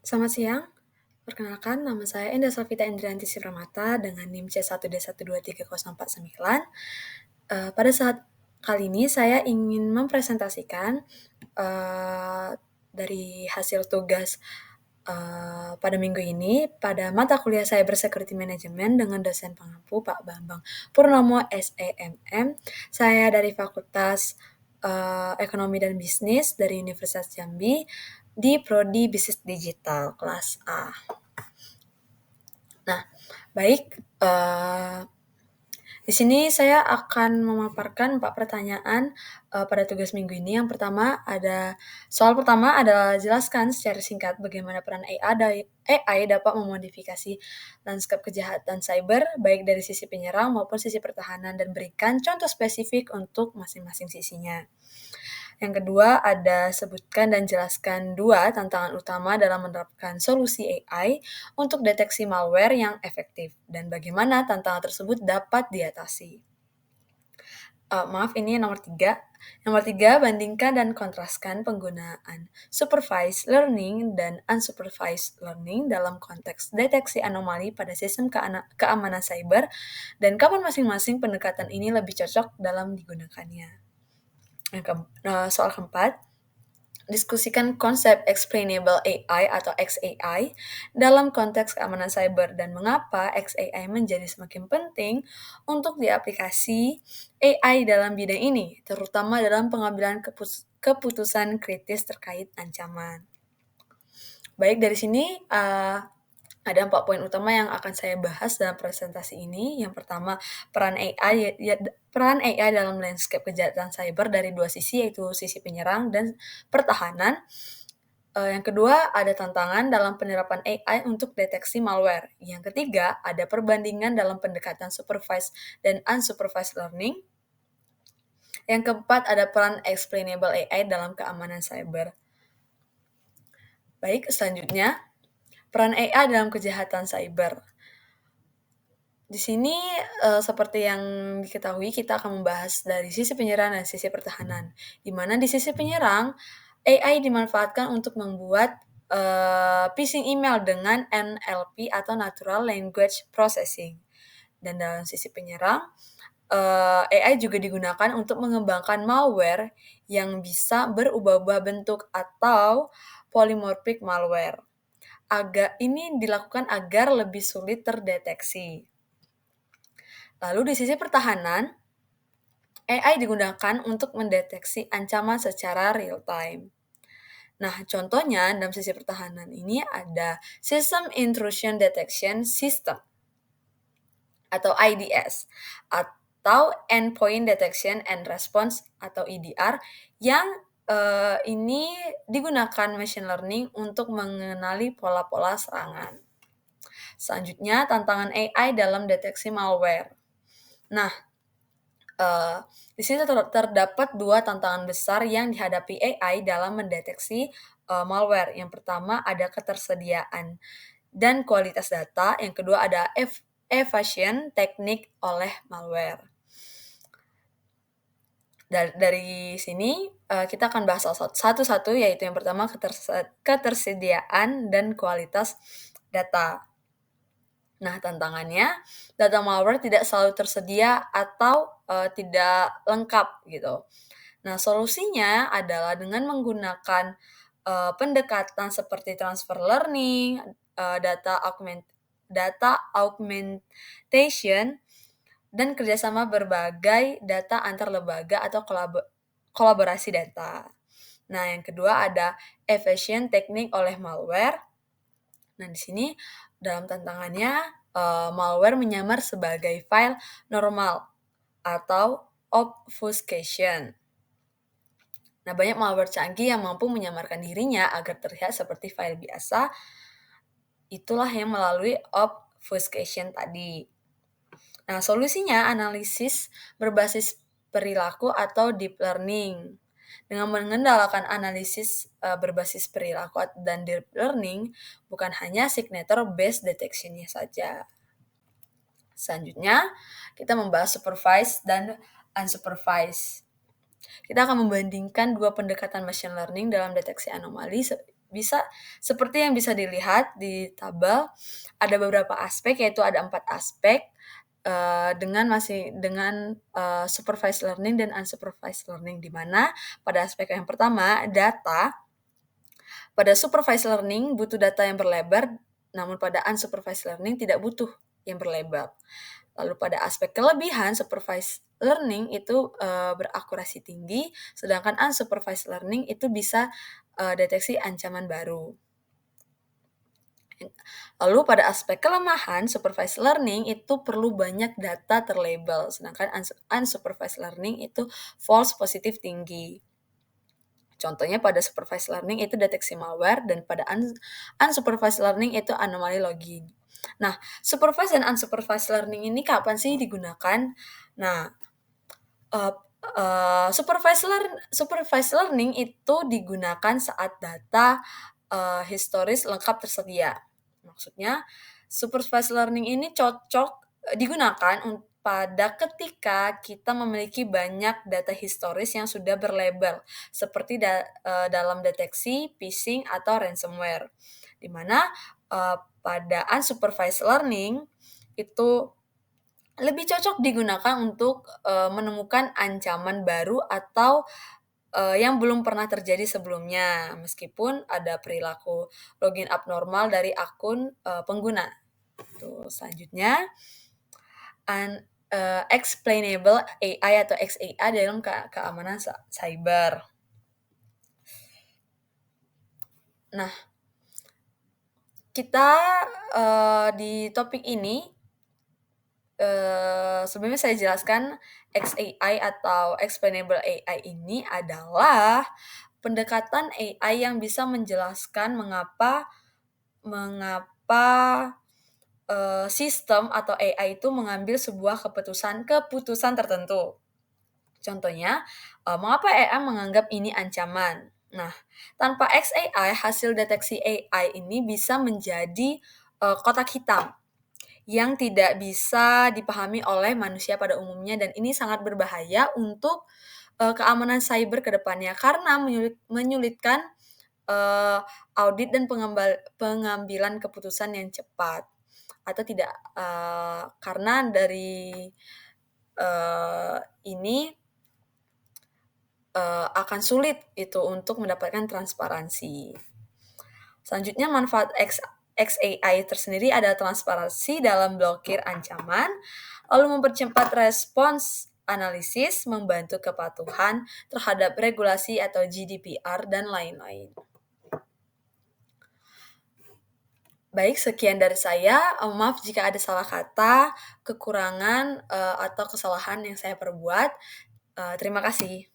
Selamat siang, perkenalkan nama saya Enda Safita Indrianti Sipramata dengan NIM C1D1230499. Pada saat kali ini saya ingin mempresentasikan dari hasil tugas pada minggu ini pada mata kuliah Cyber Security Management dengan dosen pengampu Pak Bambang Purnomo SEMM. Saya dari Fakultas Ekonomi dan Bisnis dari Universitas Jambi di Prodi Bisnis Digital kelas A. Nah, baik, di sini saya akan memaparkan 4 pertanyaan pada tugas minggu ini. Soal pertama adalah jelaskan secara singkat bagaimana peran AI dapat memodifikasi lanskap kejahatan cyber, baik dari sisi penyerang maupun sisi pertahanan, dan berikan contoh spesifik untuk masing-masing sisinya. Yang kedua ada sebutkan dan jelaskan 2 tantangan utama dalam menerapkan solusi AI untuk deteksi malware yang efektif dan bagaimana tantangan tersebut dapat diatasi. Ini nomor 3. Nomor 3, bandingkan dan kontraskan penggunaan supervised learning dan unsupervised learning dalam konteks deteksi anomali pada sistem keamanan cyber dan kapan masing-masing pendekatan ini lebih cocok dalam digunakannya. Soal keempat, diskusikan konsep explainable AI atau XAI dalam konteks keamanan cyber dan mengapa XAI menjadi semakin penting untuk diaplikasi AI dalam bidang ini, terutama dalam pengambilan keputusan kritis terkait ancaman. Baik, dari sini ada 4 poin utama yang akan saya bahas dalam presentasi ini. Yang pertama, peran AI dalam landscape kejahatan cyber dari 2 sisi, yaitu sisi penyerang dan pertahanan. Yang kedua, ada tantangan dalam penerapan AI untuk deteksi malware. Yang ketiga, ada perbandingan dalam pendekatan supervised dan unsupervised learning. Yang keempat, ada peran explainable AI dalam keamanan cyber. Baik, selanjutnya, peran AI dalam kejahatan cyber. Di sini seperti yang diketahui kita akan membahas dari sisi penyerang dan sisi pertahanan. Di mana di sisi penyerang, AI dimanfaatkan untuk membuat phishing email dengan NLP atau Natural Language Processing. Dan dalam sisi penyerang, AI juga digunakan untuk mengembangkan malware yang bisa berubah-ubah bentuk atau polymorphic malware. Ini dilakukan agar lebih sulit terdeteksi. Lalu di sisi pertahanan, AI digunakan untuk mendeteksi ancaman secara real time. Nah, contohnya dalam sisi pertahanan ini ada System Intrusion Detection System atau IDS atau Endpoint Detection and Response atau EDR yang ini digunakan machine learning untuk mengenali pola-pola serangan. Selanjutnya, tantangan AI dalam deteksi malware. Nah, di sini terdapat 2 tantangan besar yang dihadapi AI dalam mendeteksi malware. Yang pertama ada ketersediaan dan kualitas data. Yang kedua ada evasion teknik oleh malware. Dari sini kita akan bahas satu-satu, yaitu yang pertama ketersediaan dan kualitas data. Nah, tantangannya, data malware tidak selalu tersedia atau tidak lengkap gitu. Nah, solusinya adalah dengan menggunakan pendekatan seperti transfer learning, data augmentation, dan kerjasama berbagai data antar lembaga atau kolaborasi data. Nah, yang kedua ada evasion teknik oleh malware. Nah, di sini dalam tantangannya, malware menyamar sebagai file normal atau obfuscation. Nah, banyak malware canggih yang mampu menyamarkan dirinya agar terlihat seperti file biasa. Itulah yang melalui obfuscation tadi. Nah, solusinya analisis berbasis perilaku atau deep learning. Dengan mengendalikan analisis berbasis perilaku dan deep learning, bukan hanya signature-based detection-nya saja. Selanjutnya, kita membahas supervised dan unsupervised. Kita akan membandingkan 2 pendekatan machine learning dalam deteksi anomali Bisa seperti yang bisa dilihat di tabel, ada beberapa aspek, yaitu ada 4 aspek, dengan supervised learning dan unsupervised learning, di mana pada aspek yang pertama, data, pada supervised learning butuh data yang berlebar, namun pada unsupervised learning tidak butuh yang berlebar. Lalu pada aspek kelebihan, supervised learning itu berakurasi tinggi, sedangkan unsupervised learning itu bisa deteksi ancaman baru. Lalu pada aspek kelemahan, supervised learning itu perlu banyak data terlabel, sedangkan unsupervised learning itu false positif tinggi. Contohnya pada supervised learning itu deteksi malware, dan pada unsupervised learning itu anomali login. Nah, supervised dan unsupervised learning ini kapan sih digunakan? Nah, supervised learning itu digunakan saat data historis lengkap tersedia. Maksudnya, supervised learning ini cocok digunakan pada ketika kita memiliki banyak data historis yang sudah berlabel, seperti dalam deteksi phishing atau ransomware. Di mana pada unsupervised learning itu lebih cocok digunakan untuk menemukan ancaman baru atau yang belum pernah terjadi sebelumnya, meskipun ada perilaku login abnormal dari akun pengguna. Selanjutnya, explainable AI atau XAI dalam keamanan cyber. Nah, kita di topik ini sebelumnya saya jelaskan XAI atau explainable AI ini adalah pendekatan AI yang bisa menjelaskan mengapa sistem atau AI itu mengambil sebuah keputusan tertentu. Contohnya, mengapa AI menganggap ini ancaman? Nah, tanpa XAI, hasil deteksi AI ini bisa menjadi kotak hitam yang tidak bisa dipahami oleh manusia pada umumnya, dan ini sangat berbahaya untuk keamanan cyber ke depannya karena menyulitkan audit dan pengambilan keputusan yang cepat atau tidak, karena dari ini akan sulit itu untuk mendapatkan transparansi. Selanjutnya, manfaat XAI tersendiri ada transparansi dalam blokir ancaman, lalu mempercepat respons analisis, membantu kepatuhan terhadap regulasi atau GDPR, dan lain-lain. Baik, sekian dari saya. Maaf jika ada salah kata, kekurangan, atau kesalahan yang saya perbuat. Terima kasih.